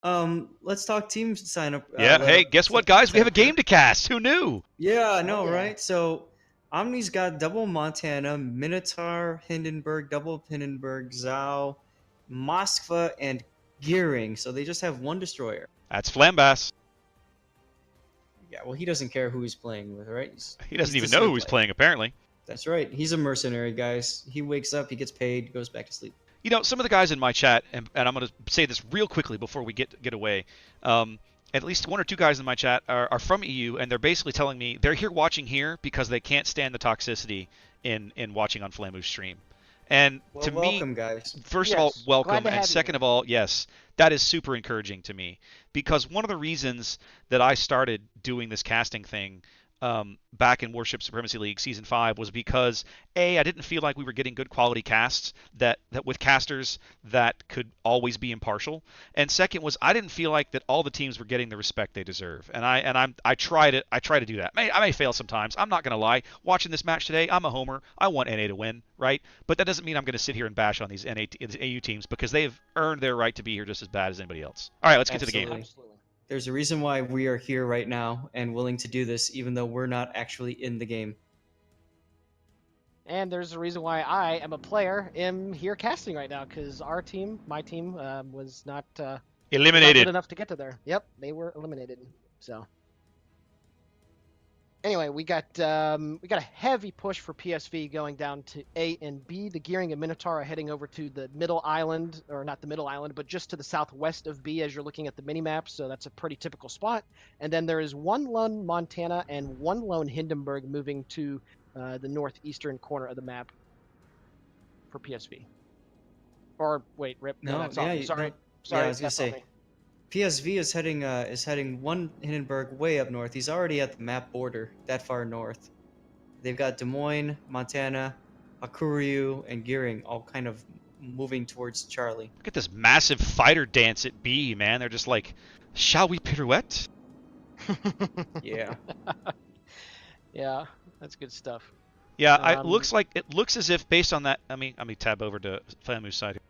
Let's talk team sign up. Yeah. Hey, guess what, guys? We have a Setup game here. to cast. Who knew? Yeah, I Oh know, yeah. right? So Omni's got double Montana, Minotaur, Hindenburg, double Hindenburg, Zhao, Moskva, and Gearing. So they just have one destroyer. That's Flambass. Yeah, well, he doesn't care who he's playing with, right? He He's doesn't the even know swing who he's player. playing, apparently. That's right. He's a mercenary, guys. He wakes up, he gets paid, goes back to sleep. You know, some of the guys in my chat, and I'm going to say this real quickly before we get away. At least one or two guys in my chat are from EU, and they're basically telling me they're here watching here because they can't stand the toxicity in watching on Flamu's stream. And Well, to me, welcome, guys. first of all, Yes. Glad welcome, to and have you second here. of all, yes, that is super encouraging to me because one of the reasons that I started doing this casting thing back in Warship Supremacy League Season 5 was because I didn't feel like we were getting good quality casts that with casters that could always be impartial, and second was I didn't feel like that all the teams were getting the respect they deserve, and I try to do that. I may fail sometimes. I'm not gonna lie. Watching this match today, I'm a homer. I want NA to win, right? But that doesn't mean I'm gonna sit here and bash on these these AU teams because they've earned their right to be here just as bad as anybody else. All right, let's get to the game. Absolutely. Absolutely. There's a reason why we are here right now and willing to do this, even though we're not actually in the game. And there's a reason why I am a player, am here casting right now, because our team, my team, was not good Eliminated. enough to get to there. Yep, they were eliminated. So anyway, we got a heavy push for PSV going down to A and B. The Gearing and Minotaur are heading over to the middle island, or not the middle island, but just to the southwest of B as you're looking at the mini map. So that's a pretty typical spot. And then there is one lone Montana and one lone Hindenburg moving to the northeastern corner of the map for PSV. Or wait, Rip, no, No, that's yeah, off. Sorry, yeah, sorry, I was gonna that's on say me. PSV is heading one Hindenburg way up north. He's already at the map border, that far north. They've got Des Moines, Montana, Hakuryu, and Gearing all kind of moving towards Charlie. Look at this massive fighter dance at B, man. They're just like, shall we pirouette? Yeah. Yeah, that's good stuff. Yeah, Um, it looks as if based on that. Let me tab over to Flamu's side here.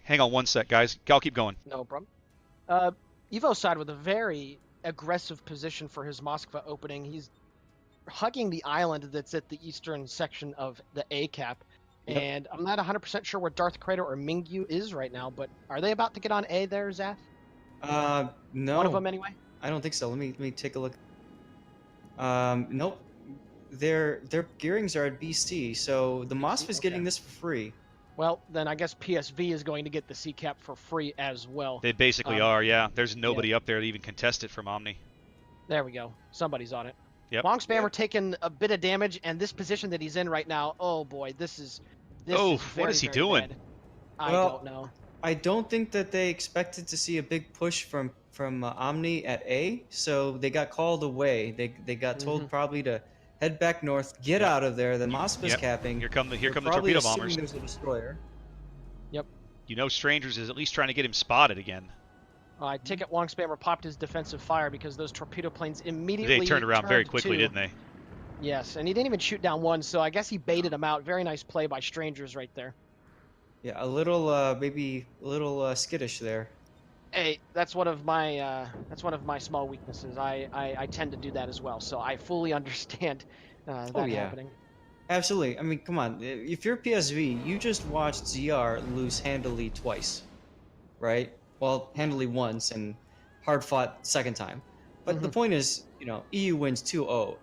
Hang on one sec, guys. I'll keep going. No problem. Evo's side with a very aggressive position for his Moskva opening. He's hugging the island that's at the eastern section of the A cap. Yep. And I'm not 100% sure where Darth Crater or Mingyu is right now, but are they about to get on A there, Zath? No. One of them anyway? I don't think so. Let me take a look. Nope. Their gearings are at BC, so the MOSF is getting Okay. this for free. Well, then I guess PSV is going to get the C cap for free as well. They basically are, yeah. There's nobody up there to even contest it from OMNI. There we go. Somebody's on it. Yep. Long Spammer taking a bit of damage, and this position that he's in right now, oh boy, this is Oh, very, what is he very doing? bad. I Well, don't know. I don't think that they expected to see a big push from Omni at A, so they got called away. They got told probably to head back north, get Yep. out of there. The MOSF is Yep. capping. Here come the They're torpedo probably assuming bombers. There's a destroyer. Yep. You know, Strangers is at least trying to get him spotted again. I take it Long Spammer popped his defensive fire because those torpedo planes immediately They turned around very turned quickly, two. didn't they? Yes, and he didn't even shoot down one, so I guess he baited him out. Very nice play by Strangers right there. Yeah, a little maybe a little skittish there. Hey, that's one of my small weaknesses. I tend to do that as well, so I fully understand that yeah. happening. Absolutely. I mean, come on. If you're PSV, you just watched ZR lose handily twice, right? Well, handily once and hard fought second time. But the point is, you know, EU wins 2-0.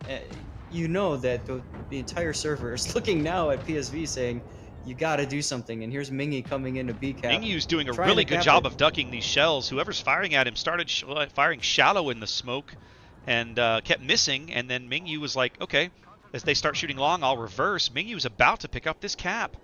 You know that the entire server is looking now at PSV saying, you got to do something. And here's Mingy coming into B cap. Mingyu's doing a trying really to good cap job it. of ducking these shells. Whoever's firing at him started firing shallow in the smoke and kept missing. And then Mingyu was like, okay, as they start shooting long, I'll reverse. Mingyu's about to pick up this cap.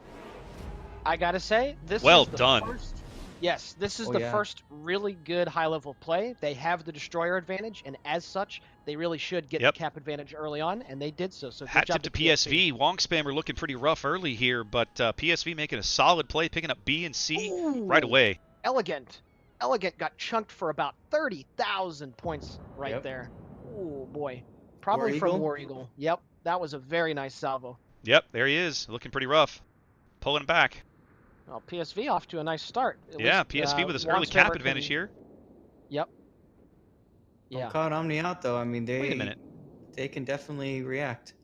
I gotta say, this Well is the done. first. Yes, this is Oh, the yeah. first really good high-level play. They have the destroyer advantage, and as such, they really should get Yep. the cap advantage early on, and they did so. So good Hat job tip to PSV. Wong Spammer looking pretty rough early here, but PSV making a solid play, picking up B and C right Ooh. away. Elegant got chunked for about 30,000 points right Yep. there. Oh boy, probably War from Eagle? War Eagle. Yep, that was a very nice salvo. Yep, there he is, looking pretty rough. Pulling back. Well, PSV off to a nice start. At Yeah, least, PSV with his Juan early cap Stabber advantage can- here. Yep. Don't Yeah. count Omni out though. I mean, Wait a minute. they can definitely react.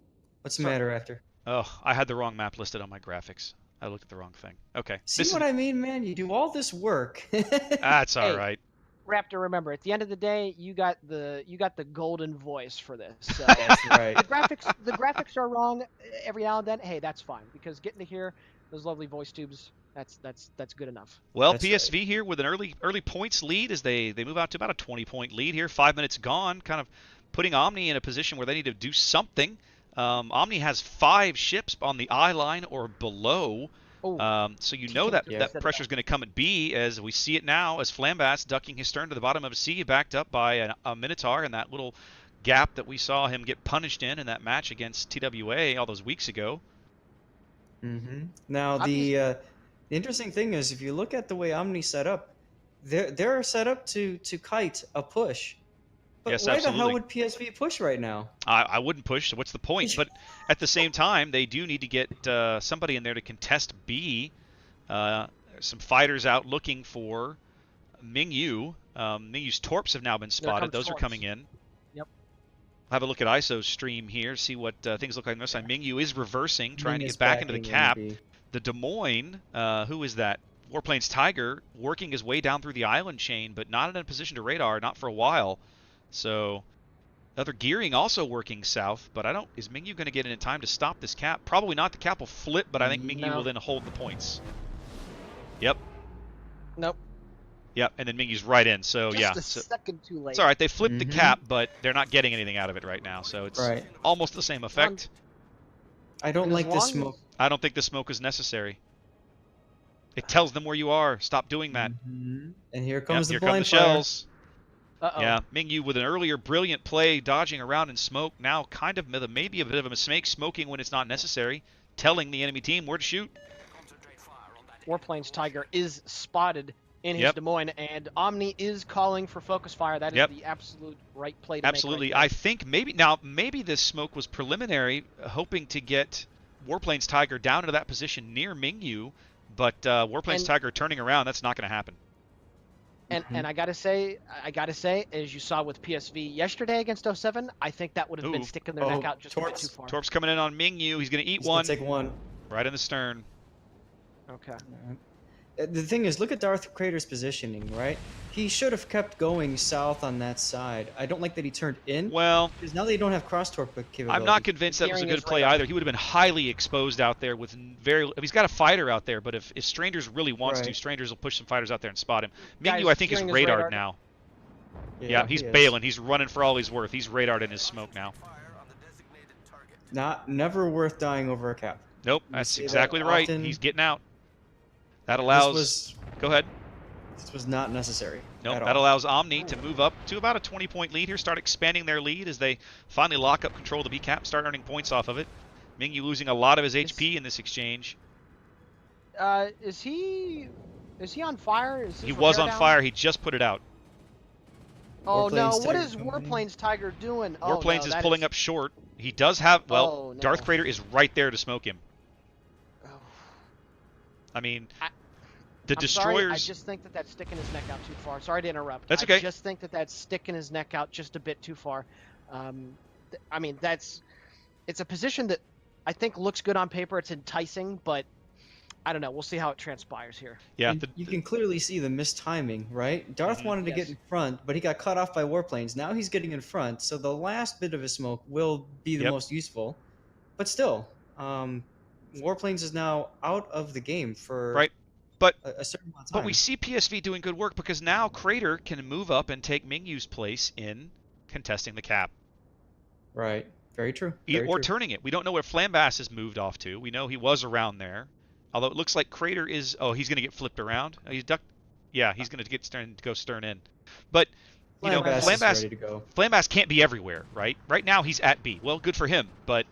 What's the Certainly. matter after? Oh, I had the wrong map listed on my graphics. I looked at the wrong thing. Okay. See what I mean, man? You do all this work. That's all Hey. right. Raptor, remember, at the end of the day, you got the golden voice for this. So That's right. the graphics are wrong every now and then. Hey, that's fine because getting to hear those lovely voice tubes, that's good enough. Well, That's PSV here with an early points lead as they move out to about a 20-point lead here. 5 minutes gone, kind of putting Omni in a position where they need to do something. Omni has 5 ships on the eye line or below. So you know that pressure is going to come at B, as we see it now, as Flambas ducking his stern to the bottom of C, backed up by a Minotaur in that little gap that we saw him get punished in that match against TWA all those weeks ago. Now the interesting thing is, if you look at the way Omni set up, they're set up to kite a push. But Yes, why absolutely. the hell would PSV push right now? I wouldn't push, so what's the point? But at the same time, they do need to get somebody in there to contest B. Some fighters out looking for Mingyu. Mingyu's torps have now been spotted. Those are coming in. Yep. Have a look at ISO's stream here, see what things look like on this side. Mingyu is reversing, trying to Ming get is back into the backing cap. B. The Des Moines, who is that? Warplane's Tiger, working his way down through the island chain, but not in a position to radar, not for a while. So, other gearing also working south, but is Mingyu going to get in time to stop this cap? Probably not. The cap will flip, but I think Mingyu will then hold the points. Yep. Nope. Yep, and then Mingyu's right in. So Just yeah, a second too late. it's all right. They flipped the cap, but they're not getting anything out of it right now. So it's almost the same effect. I don't like this smoke. I don't think the smoke is necessary. It tells them where you are. Stop doing that. And here comes the here come blind the shells. Uh-oh. Yeah, Mingyu with an earlier brilliant play, dodging around in smoke. Now kind of maybe a bit of a mistake, smoking when it's not necessary, telling the enemy team where to shoot. Warplane's Tiger is spotted in his Des Moines, and Omni is calling for focus fire. That is the absolute right play to Absolutely. make. Right I think maybe this smoke was preliminary, hoping to get Warplane's Tiger down into that position near Mingyu, but Warplane's Tiger turning around, that's not going to happen. And I gotta say, as you saw with PSV yesterday against 07, I think that would have been sticking their neck out just a bit too far. Torp's coming in on Mingyu. He's going to eat one. Take one. Right in the stern. Okay. The thing is, look at Darth Crater's positioning, right? He should have kept going south on that side. I don't like that he turned in. Well, because now they don't have cross torp capability. I'm not convinced that was a good play either. He would have been highly exposed out there with he's got a fighter out there, but if Strangers really wants to, Strangers will push some fighters out there and spot him. Mingyu, I think, is radared now. Yeah, he's bailing. He's running for all he's worth. He's radared in his smoke now. Never worth dying over a cap. Nope, that's exactly right. He's getting out. That allows... Go ahead. This was not necessary. Nope, that allows Omni to move up to about a 20-point lead here, start expanding their lead as they finally lock up control of the B cap, start earning points off of it. Mingyu losing a lot of his HP in this exchange. Is he on fire? He was on fire. He just put it out. Oh no! What is Warplane's Tiger doing? Warplane's is pulling up short. He does have Darth Crater is right there to smoke him. I mean, the destroyers. Sorry, I just think that that's sticking his neck out too far. Sorry to interrupt. That's okay. I just think that that's sticking his neck out just a bit too far. I mean, it's a position that I think looks good on paper. It's enticing, but I don't know. We'll see how it transpires here. Yeah, you can clearly see the mistiming, right? Darth wanted to get in front, but he got cut off by Warplanes. Now he's getting in front, so the last bit of his smoke will be the most useful. But still, Warplanes is now out of the game for a certain amount of time. But we see PSV doing good work because now Crater can move up and take Mingyu's place in contesting the cap. Right. Very true. Or turning it. We don't know where Flambas has moved off to. We know he was around there. Although it looks like Crater is... Oh, he's going to get flipped around. He's ducked. Yeah, he's going to go stern in. But, you know, Flambas can't be everywhere, right? Right now he's at B. Well, good for him. But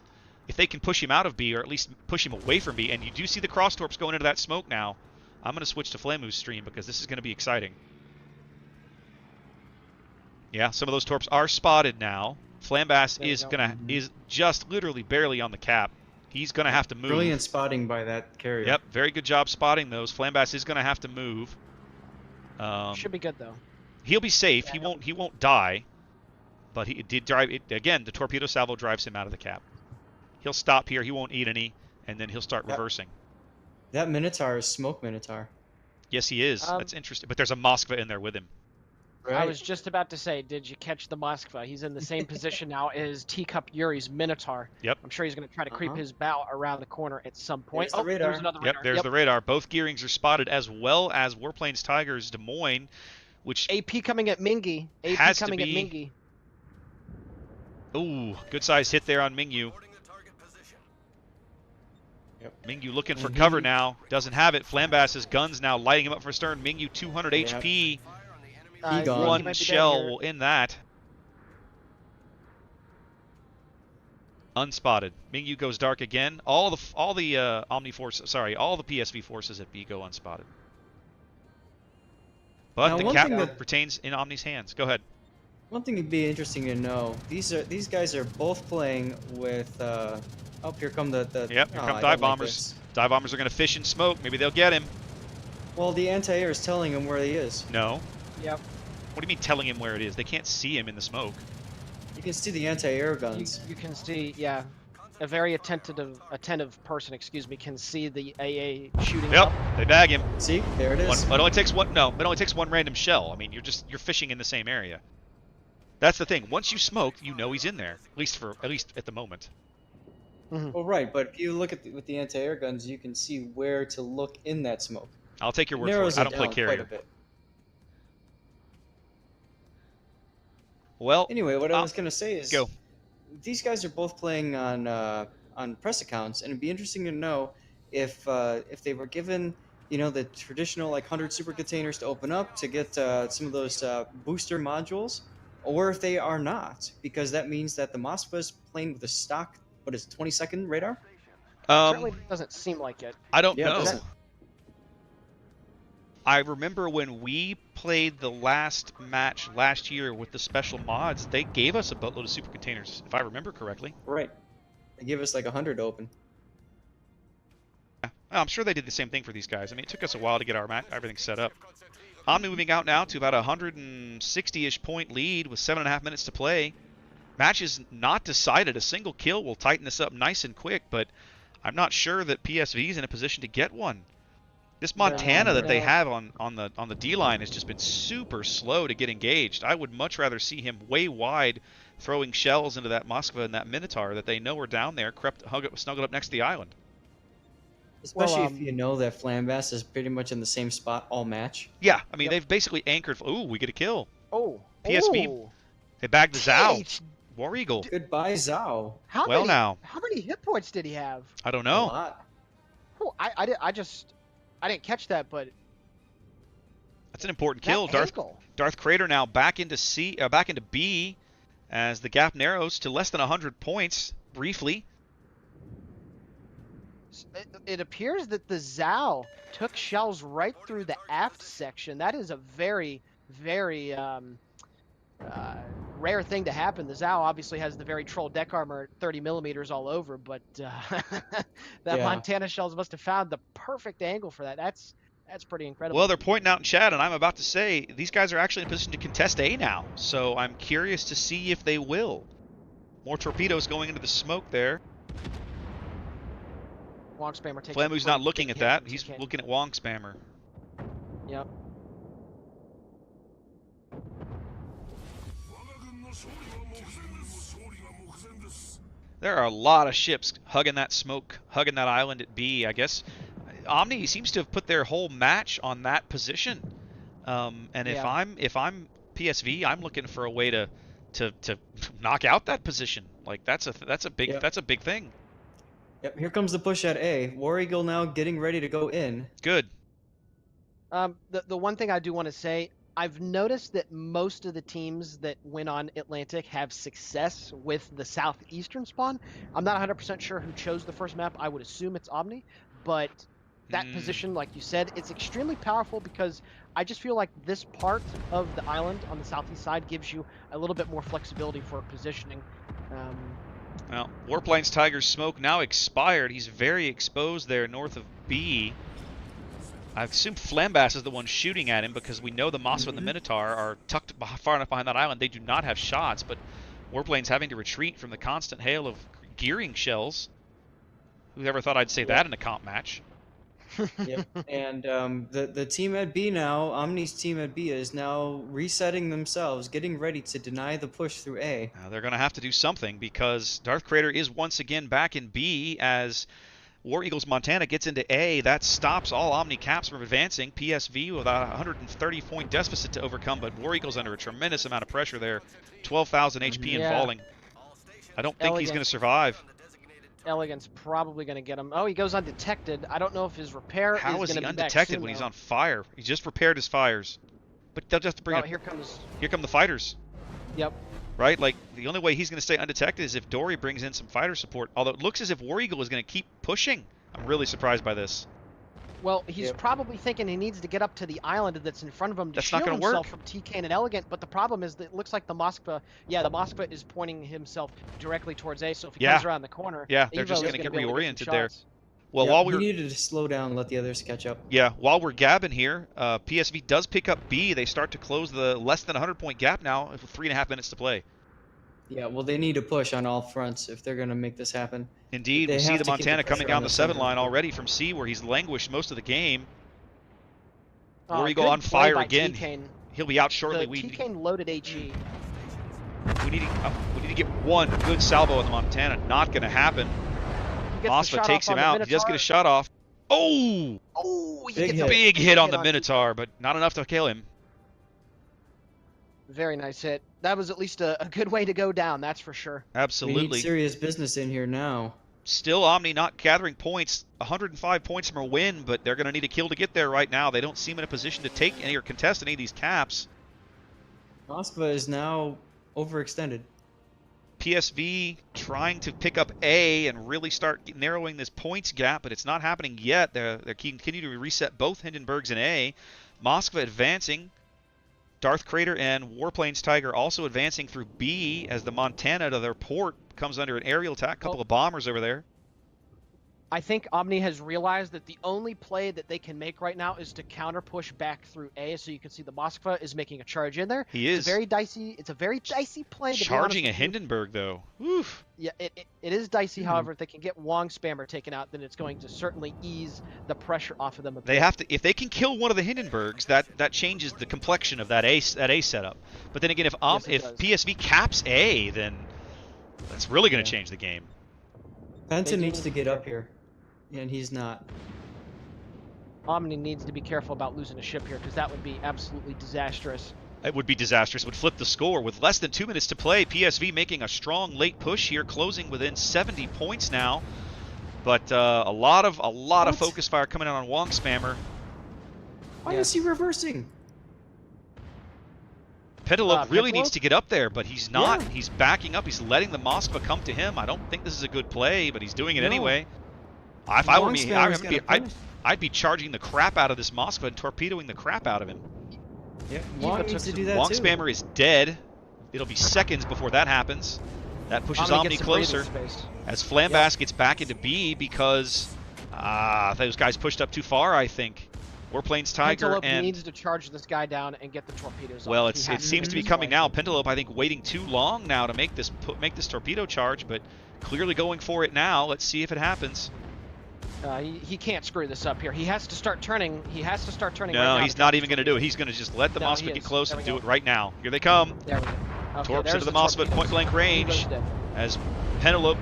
if they can push him out of B, or at least push him away from B, and you do see the cross torps going into that smoke now, I'm going to switch to Flamu's stream because this is going to be exciting. Yeah, some of those torps are spotted now. Flambas is just literally barely on the cap. He's going to have to move. Brilliant spotting by that carrier. Yep, very good job spotting those. Flambass is going to have to move. Should be good though. He'll be safe. Yeah, He won't die. But he did drive it again. The torpedo salvo drives him out of the cap. He'll stop here. He won't eat any, and then he'll start reversing. That Minotaur is smoke Minotaur. Yes, he is. That's interesting. But there's a Moskva in there with him. Right. I was just about to say, did you catch the Moskva? He's in the same position now as Teacup Yuri's Minotaur. Yep. I'm sure he's going to try to creep his bow around the corner at some point. There's the radar. There's another Yep, radar. there's the radar. Both gearings are spotted, as well as Warplanes Tigers Des Moines, which AP coming at Mingy. AP has to coming at be- Mingy. ooh, good size hit there on Mingyu. Yep. Mingyu looking for cover now. Doesn't have it. Flambass's guns now lighting him up for stern. Mingyu 200 HP. He gone. He might One be dead shell here. will end that. Unspotted. Mingyu goes dark again. All the OMNI forces, sorry, all the PSV forces at B go unspotted. But Now, the one cap thing that- retains in OMNI's hands. Go ahead. One thing would be interesting to know. These guys are both playing with. Oh, here come the. Yep, here oh, come I dive don't like bombers. this. Dive bombers are going to fish and smoke. Maybe they'll get him. Well, the anti-air is telling him where he is. No. Yep. What do you mean telling him where it is? They can't see him in the smoke. You can see the anti-air guns. You can see, yeah, a very attentive person, excuse me, can see the AA shooting Yep, up. they bag him. See, there it is. It only takes one. No, it only takes one random shell. I mean, you're fishing in the same area. That's the thing. Once you smoke, you know he's in there. At least at the moment. Well, right, but if you look at with the anti-air guns, you can see where to look in that smoke. I'll take your word for Narrows it. I don't play down quite a carrier. bit. Well, Anyway, what I was gonna say is, go. these guys are both playing on press accounts, and it'd be interesting to know if they were given, you know, the traditional like 100 super containers to open up to get some of those booster modules, or if they are not, because that means that the Moskva is playing with a stock, what is it, 20-second radar? Certainly doesn't seem like it. I don't Yeah, it know. doesn't. I remember when we played the last match last year with the special mods, they gave us a boatload of super containers, if I remember correctly. Right. They give us like 100 to open. Yeah. I'm sure they did the same thing for these guys. I mean, it took us a while to get our everything set up. Omni moving out now to about a 160-ish point lead with 7.5 minutes to play. Match is not decided. A single kill will tighten this up nice and quick, but I'm not sure that PSV is in a position to get one. This Montana that they have on the D line has just been super slow to get engaged. I would much rather see him way wide, throwing shells into that Moskva and that Minotaur that they know are down there, snuggled up next to the island. Especially Well, if you know that Flambass is pretty much in the same spot all match. Yeah, I mean they've basically anchored. Ooh, we get a kill. Oh. PSV. Oh. They bagged the Zhao. H- War Eagle. Goodbye, Zhao. How Well, many, now. How many hit points did he have? I don't A know. lot. Oh, I didn't catch that, but That's an important that kill. angle. Darth Crater now back into back into B, as the gap narrows to less than 100 points briefly. It appears that the Zhao took shells right through the aft section. That is a very, very rare thing to happen. The Zhao obviously has the very troll deck armor, 30 millimeters all over, but that Yeah. Montana shells must have found the perfect angle for that. That's pretty incredible. Well, they're pointing out in chat, and I'm about to say these guys are actually in a position to contest A now. So I'm curious to see if they will. More torpedoes going into the smoke there. Wong Spammer takes Flamu's a not pretty looking big at hit that. from He's TK. looking at Wong Spammer. Yep. There are a lot of ships hugging that smoke, hugging that island at B. I guess Omni seems to have put their whole match on that position. And if Yeah. I'm PSV, I'm looking for a way to knock out that position. Like that's a big Yep. that's a big thing. Yep, here comes the push at A. War Eagle now getting ready to go in. Good. The one thing I do want to say, I've noticed that most of the teams that win on Atlantic have success with the southeastern spawn. I'm not 100% sure who chose the first map. I would assume it's Omni, but that position, like you said, it's extremely powerful because I just feel like this part of the island on the southeast side gives you a little bit more flexibility for positioning. Well, Warplane's Tiger's smoke now expired. He's very exposed there north of B. I assume Flambass is the one shooting at him because we know the Mossad and the Minotaur are tucked far enough behind that island. They do not have shots, but Warplane's having to retreat from the constant hail of gearing shells. Who ever thought I'd say that in a comp match? Yep. And the team at B now, OMNI's team at B, is now resetting themselves, getting ready to deny the push through A. Now they're going to have to do something because Darth Crater is once again back in B as War Eagles Montana gets into A. That stops all OMNI caps from advancing. PSV with a 130-point deficit to overcome, but War Eagles under a tremendous amount of pressure there. 12,000 HP and falling. I don't think he's going to survive. Elegant's probably going to get him. Oh, he goes undetected. I don't know if his repair How is is going he to be back undetected soon, when he's though. on fire? He just repaired his fires. But they'll just have to bring Oh, it. here Here come the fighters. Yep. Right? Like, the only way he's going to stay undetected is if Dory brings in some fighter support. Although it looks as if War Eagle is going to keep pushing. I'm really surprised by this. Well, he's probably thinking he needs to get up to the island that's in front of him to That's not shield gonna himself work. from TK and Elegant, but the problem is that it looks like the Moskva, the Moskva is pointing himself directly towards A, so if he comes around the corner, yeah, they're Evo just is going to get be able to reoriented some there. shots. Well, Yep, while he we're needed to slow down and let the others catch up. while we're gabbing here, PSV does pick up B. They start to close the less than 100-point gap now with 3.5 minutes to play. Yeah, well, they need to push on all fronts if they're going to make this happen. Indeed, They we see have the to keep the Montana coming pressure down on the the 7 center. line already from C, where he's languished most of the game. War Good Eagle on play fire by again. T-Kane. He'll be out shortly. The We T-Kane loaded HE. need to get one good salvo on the Montana. Not going to happen. He gets the Mossad shot takes off him on the out. He does get a Minotaur. shot off. Oh! Oh, he Big gets hit. a Big hit on the T-Kane. Minotaur, but not enough to kill him. Very nice hit. That was at least a good way to go down, that's for sure. We need Absolutely. serious business in here now. Still OMNI not gathering points. 105 points from a win, but they're going to need a kill to get there right now. They don't seem in a position to take any or contest any of these caps. Moskva is now overextended. PSV trying to pick up A and really start narrowing this points gap, but it's not happening yet. They're continuing to reset both Hindenburgs in A. Moskva advancing. Darth Crater and Warplanes Tiger also advancing through B as the Montana to their port comes under an aerial attack. Couple of bombers over there. I think Omni has realized that the only play that they can make right now is to counter push back through A. So you can see the Moskva is making a charge in there. He is. It's a very dicey. It's a very dicey play. To Charging be a honest with you. Hindenburg, though. Oof. Yeah, it is dicey. However, if they can get Wong Spammer taken out, then it's going to certainly ease the pressure off of them a bit. They have to, if they can kill one of the Hindenburgs, that changes the complexion of that A setup. But then again, if Yes, it does. PSV caps A, then that's really going to change the game. Penta do needs need to to get be up here, and he's not. Omni needs to be careful about losing a ship here because that would be absolutely disastrous. It would be disastrous. It would flip the score with less than 2 minutes to play. PSV making a strong late push here, closing within 70 points now. But a lot of focus fire coming out on Wong Spammer. Why is he reversing? Pentelope really Pentelope? needs to get up there, but he's not. Yeah. He's backing up. He's letting the Moskva come to him. I don't think this is a good play, but he's doing it No. anyway. If I were Wong me, Spammer's gonna punish. I'd be charging the crap out of this Moskva and torpedoing the crap out of him. Yeah, Eva Wong took needs to some- do that Wong too. Spammer is dead. It'll be seconds before that happens. That pushes Omni Omni gets some breathing closer space. as Flambass gets back into B because those guys pushed up too far, I think. Warplanes Tiger Pentelope and needs to charge this guy down and get the torpedoes well, off. it He has seems to be do coming this now. play. Pentelope, I think, waiting too long now to make this torpedo charge, but clearly going for it now. Let's see if it happens. He can't screw this up here. He has to start turning. He has to start turning. No, right now he's to not catch even this going to do it. He's going to just let the No, Moskva he get is. close There and we do go. it right now. Here they come. There we go. Okay, Torps there's into the Moskva at torpedoes. point-blank range Evo's dead. as Penelope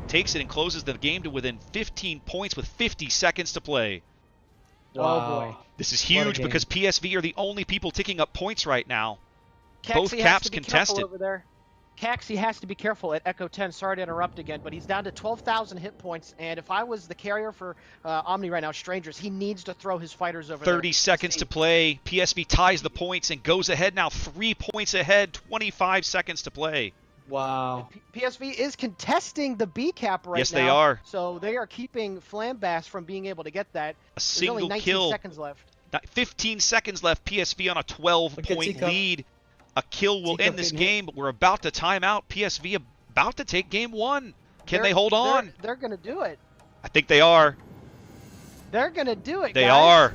takes it and closes the game to within 15 points with 50 seconds to play. Oh boy. This is What a huge game. because PSV are the only people ticking up points right now. Both Caxi has caps to be contested. careful over there. Caxi has to be careful at Echo 10. Sorry to interrupt again, but he's down to 12,000 hit points. And if I was the carrier for Omni right now, Strangers, he needs to throw his fighters over 30 there. seconds to play. PSV ties the points and goes ahead now. 3 points ahead. 25 seconds to play. Wow. PSV is contesting the B cap right now. Yes, they are. So they are keeping Flambass from being able to get that. A There's only single 19 kill. seconds left. 15 seconds left. PSV on a Look at 12-point Teacup. lead. A kill will Teacup end this getting hit. game, but we're about to time out. PSV about to take game one. Can they hold on? They're gonna do it. I think they are. They're gonna do it. They guys. are.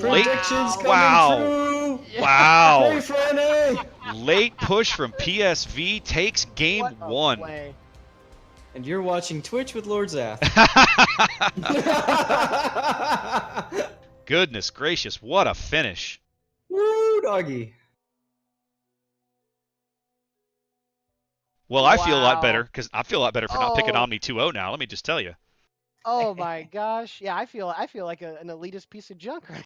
Predictions coming Wow. true. Wow. Hey, Franny. Late push from PSV takes game What a 1. play. And you're watching Twitch with Lord Zath. Goodness gracious, what a finish. Woo, doggy. Well, I feel a lot Wow. better because I feel a lot better for not picking Oh. Omni 2-0 now. Let me just tell you. Oh my gosh. Yeah, I feel like an elitist piece of junk right